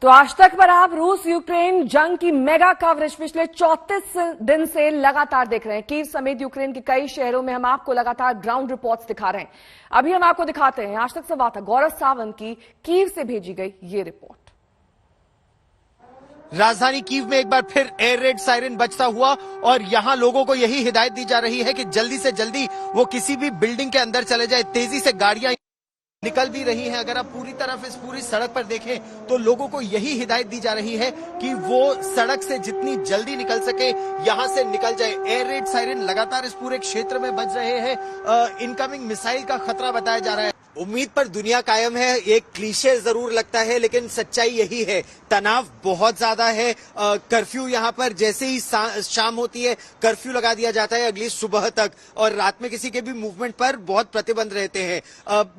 तो आज तक पर आप रूस यूक्रेन जंग की मेगा कवरेज पिछले 34 दिन से लगातार देख रहे हैं। कीव समेत यूक्रेन के कई शहरों में हम आपको लगातार ग्राउंड रिपोर्ट्स दिखा रहे हैं। अभी हम आपको दिखाते हैं आज तक संवाददाता गौरव सावंत की कीव से भेजी गई ये रिपोर्ट। राजधानी कीव में एक बार फिर एयर रेड सायरन बजता हुआ और यहाँ लोगों को यही हिदायत दी जा रही है कि जल्दी से जल्दी वो किसी भी बिल्डिंग के अंदर चले जाए। तेजी से गाड़ियां निकल भी रही हैं। अगर आप पूरी तरफ इस पूरी सड़क पर देखें तो लोगों को यही हिदायत दी जा रही है कि वो सड़क से जितनी जल्दी निकल सके यहां से निकल जाए। एयर रेड सायरन लगातार इस पूरे क्षेत्र में बज रहे हैं। इनकमिंग मिसाइल का खतरा बताया जा रहा है। उम्मीद पर दुनिया कायम है, एक क्लीशे जरूर लगता है लेकिन सच्चाई यही है। तनाव बहुत ज्यादा है। कर्फ्यू यहाँ पर जैसे ही शाम होती है कर्फ्यू लगा दिया जाता है अगली सुबह तक, और रात में किसी के भी मूवमेंट पर बहुत प्रतिबंध रहते हैं।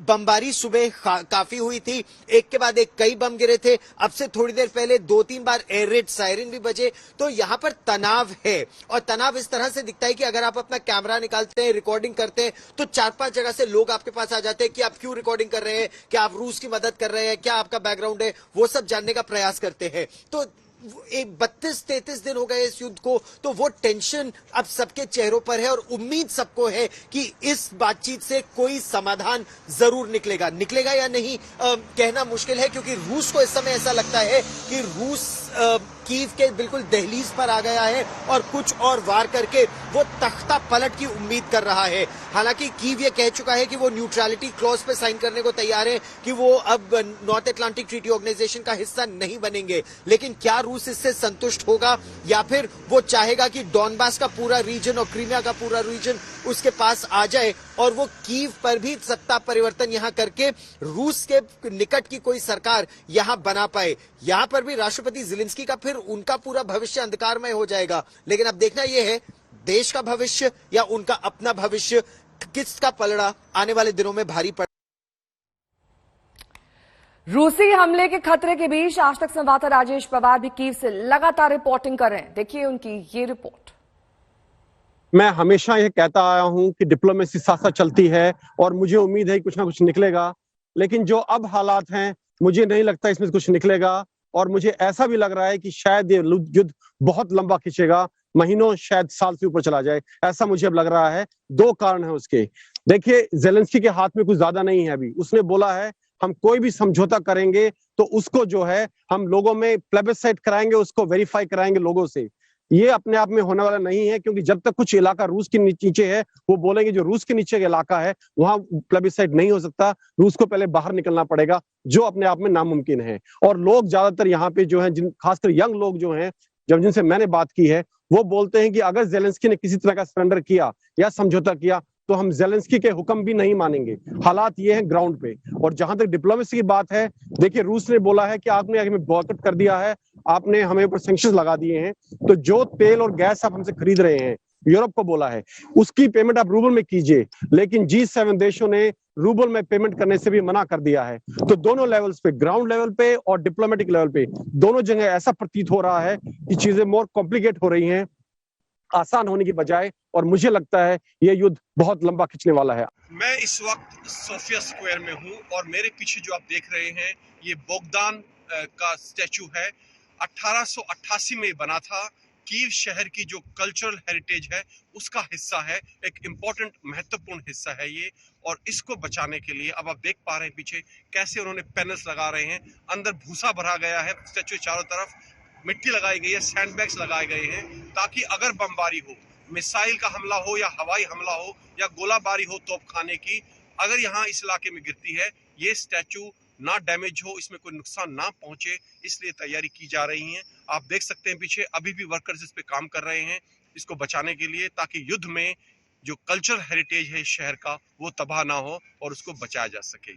बमबारी सुबह काफी हुई थी, एक के बाद एक कई बम गिरे थे। अब से थोड़ी देर पहले 2-3 बार एयर रेड सायरन भी बजे। तो यहाँ पर तनाव है, और तनाव इस तरह से दिखता है कि अगर आप अपना कैमरा निकालते हैं, रिकॉर्डिंग करते हैं तो 4-5 जगह से लोग आपके पास आ जाते हैं कि आप क्यों रिकॉर्डिंग कर रहे हैं, क्या आप रूस की मदद कर रहे हैं, क्या आपका बैकग्राउंड है, वो सब जानने का प्रयास करते हैं। तो एक 32-33 दिन हो गए इस युद्ध को, तो वो टेंशन अब सबके चेहरों पर है और उम्मीद सबको है कि इस बातचीत से कोई समाधान जरूर निकलेगा या नहीं कहना मुश्किल है, क्योंकि रूस को इस समय ऐसा लगता है कि रूस कीव के बिल्कुल दहलीज पर आ गया है और कुछ और वार करके वो तख्ता पलट की उम्मीद कर रहा है। हालांकि कीव ये कह चुका है कि वो न्यूट्रलिटी क्लॉज पे साइन करने को तैयार है कि वो अब नॉर्थ अटलांटिक ट्रीटी ऑर्गेनाइजेशन का हिस्सा नहीं बनेंगे। लेकिन क्या रूस इससे संतुष्ट होगा, या फिर वो चाहेगा कि डॉनबास का पूरा रीजन और क्रीमिया का पूरा रीजन उसके पास आ जाए और वो कीव पर भी सत्ता परिवर्तन यहां करके रूस के निकट की कोई सरकार यहां बना पाए। यहां पर भी राष्ट्रपति ज़ेलेंस्की का फिर उनका पूरा भविष्य अंधकारमय हो जाएगा। लेकिन अब देखना यह है देश का भविष्य या उनका अपना भविष्य, किसका पलड़ा आने वाले दिनों में भारी पड़। रूसी हमले के खतरे के बीच आज तक संवाददाता राजेश पवार भी कीव से लगातार रिपोर्टिंग कर रहे हैं। देखिए उनकी ये रिपोर्ट। मैं हमेशा ये कहता आया हूं कि डिप्लोमेसी साथ साथ चलती है और मुझे उम्मीद है कि कुछ ना कुछ निकलेगा, लेकिन जो अब हालात हैं मुझे नहीं लगता इसमें कुछ निकलेगा। और मुझे ऐसा भी लग रहा है कि शायद ये युद्ध बहुत लंबा खींचेगा, महीनों शायद साल से ऊपर चला जाए, ऐसा मुझे अब लग रहा है। 2 कारण है उसके। देखिए, ज़ेलेंस्की के हाथ में कुछ ज्यादा नहीं है अभी। उसने बोला है हम कोई भी समझौता करेंगे तो उसको जो है हम लोगों में प्लेबिसाइट कराएंगे, उसको वेरीफाई कराएंगे लोगों से। ये अपने आप में होने वाला नहीं है, क्योंकि जब तक कुछ इलाका रूस के नीचे है वो बोलेंगे जो रूस के नीचे का इलाका है वहां प्लेबिसाइट नहीं हो सकता, रूस को पहले बाहर निकलना पड़ेगा, जो अपने आप में नामुमकिन है। और लोग ज्यादातर यहाँ पे जो है, खासकर यंग लोग जो हैं, जब जिनसे मैंने बात की है, वो बोलते हैं कि अगर ज़ेलेंस्की ने किसी तरह का सरेंडर किया या समझौता किया तो हम ज़ेलेंस्की के हुक्म भी नहीं मानेंगे। हालात ये हैं ग्राउंड पे। और जहां तक डिप्लोमेसी की बात है, देखिए रूस ने बोला है कि आपने हमें बॉयकॉट कर दिया है, आपने हमें ऊपर सैंक्शंस लगा दिए हैं, तो जो तेल और गैस आप हमसे खरीद रहे हैं, यूरोप को बोला है उसकी पेमेंट आप रूबल में कीजिए। लेकिन G7 देशों ने रूबल में पेमेंट करने से भी मना कर दिया है। तो दोनों लेवल्स पे, ग्राउंड लेवल पे और डिप्लोमेटिक लेवल पे, दोनों जगह ऐसा प्रतीत हो रहा है कि चीजें मोर कॉम्प्लिकेट हो रही हैं आसान होने की बजाय, और मुझे लगता है ये युद्ध बहुत लंबा खींचने वाला है। मैं इस वक्त सोफिया स्क्वायर में हूँ और मेरे पीछे जो आप देख रहे हैं ये बोगदान का स्टैचू है। 1888 में बना था। कीव शहर की जो कल्चरल हेरिटेज है उसका हिस्सा है, एक इम्पोर्टेंट महत्वपूर्ण हिस्सा है ये। और इसको बचाने के लिए अब आप देख पा रहे हैं पीछे कैसे उन्होंने पैनल्स लगा रहे हैं, अंदर भूसा भरा गया है, स्टैचू चारों तरफ मिट्टी लगाई गई है, सैंडबैग्स लगाए गए हैं, ताकि अगर बमबारी हो, मिसाइल का हमला हो या हवाई हमला हो या गोलाबारी हो तोपखाने की, अगर यहाँ इस इलाके में गिरती है, ये स्टैचू ना डैमेज हो, इसमें कोई नुकसान ना पहुंचे, इसलिए तैयारी की जा रही है। आप देख सकते हैं पीछे अभी भी वर्कर्स इस पे काम कर रहे हैं इसको बचाने के लिए, ताकि युद्ध में जो कल्चरल हेरिटेज है इस शहर का वो तबाह ना हो और उसको बचाया जा सके।